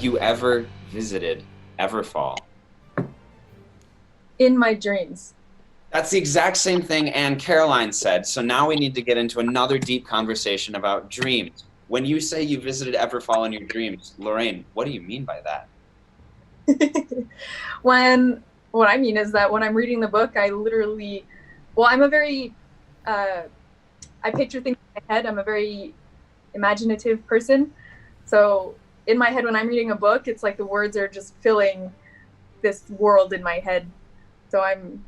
Have you ever visited Everfall? In my dreams. That's the exact same thing Anne Caroline said. So now we need to get into another deep conversation about dreams. When you say you visited Everfall in your dreams, Lorraine, what do you mean by that? What I mean is that when I'm reading the book, I literally, well, I'm a very, I picture things in my head. I'm a very imaginative person. So in my head, when I'm reading a book, it's like the words are just filling this world in my head. So I'm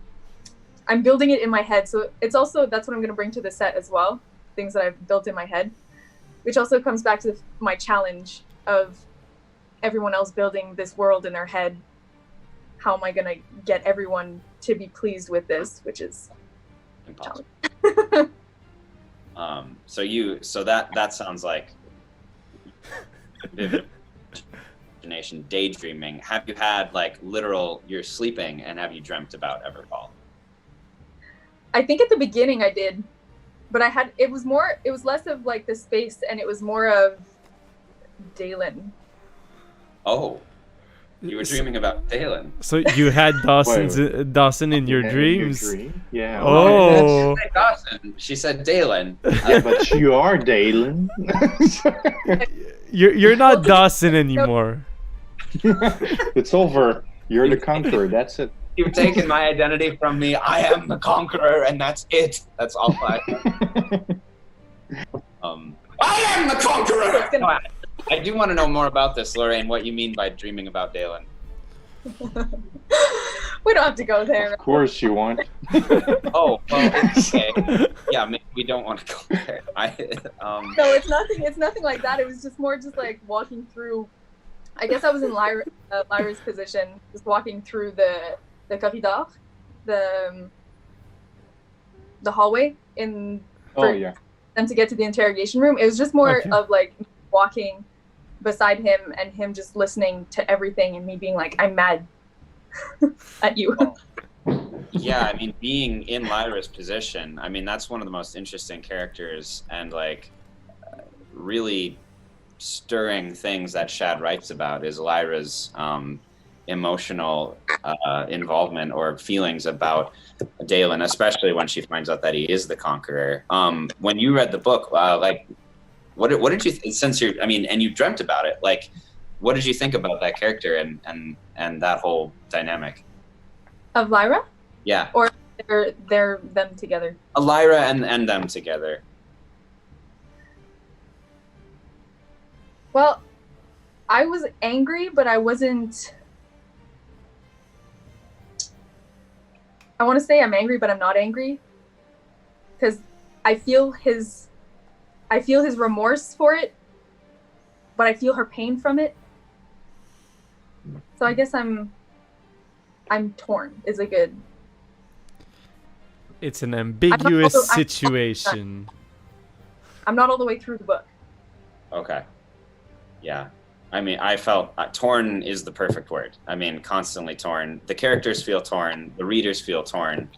building it in my head. So it's also, that's what I'm going to bring to the set as well. Things that I've built in my head, which also comes back to my challenge of everyone else building this world in their head. How am I going to get everyone to be pleased with this, which is impossible. So that sounds like vivid imagination, daydreaming. Have you had like literal, you're sleeping and have you dreamt about Everfall? I think at the beginning I did, but it was less of like the space and it was more of Dalen. Oh, you were dreaming about Dalen. So you had Dawson in your dreams? In your dream? Yeah. Oh. She said Dawson. She said Dalen. Yeah, but you are Dalen. You're not Dawson anymore. It's over. You're the Conqueror. That's it. You've taken my identity from me. I am the Conqueror, and that's it. That's all I am the Conqueror! I do want to know more about this, Lorraine, what you mean by dreaming about Dalen. We don't have to go there. Of course you want. Oh, well, okay. Yeah, maybe we don't want to go there. No, it's nothing like that. It was just more just like walking through. I guess I was in Lyra's position, just walking through the corridor, the hallway for them to get to the interrogation room. It was just more of like walking beside him and him just listening to everything and me being like, I'm mad at you. Yeah, I mean, being in Lyra's position, I mean, that's one of the most interesting characters and like really stirring things that Shad writes about is Lyra's emotional involvement or feelings about Dalen, especially when she finds out that he is the Conqueror. When you read the book, like, what did you since you're, I mean, and you dreamt about it, like, what did you think about that character and that whole dynamic of Lyra? Yeah, or they're them together. Lyra and them together. Well, I was angry, but I wasn't. I want to say I'm angry, but I'm not angry, because I feel his remorse for it, but I feel her pain from it. So I guess I'm torn is a good. It's an ambiguous situation. I'm not all the way through the book. Okay. Yeah. I mean, I felt torn is the perfect word. I mean, constantly torn. The characters feel torn. The readers feel torn.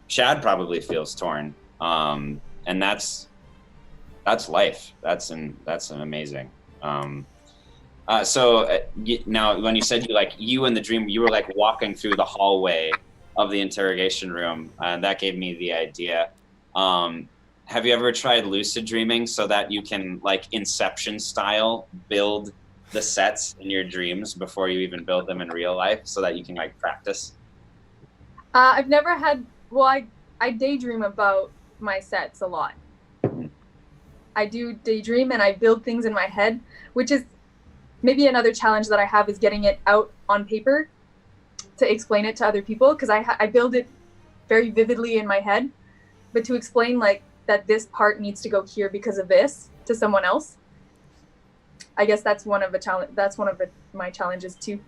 Shad probably feels torn. And that's life. That's amazing. So now when you said you in the dream, you were like walking through the hallway of the interrogation room, and that gave me the idea. Have you ever tried lucid dreaming so that you can, like Inception style, build the sets in your dreams before you even build them in real life so that you can like practice? I've never had, well, I daydream about my sets a lot. I do daydream and I build things in my head, which is maybe another challenge that I have is getting it out on paper to explain it to other people, because I build it very vividly in my head, but to explain like that this part needs to go here because of this to someone else, I guess that's one of my challenges too.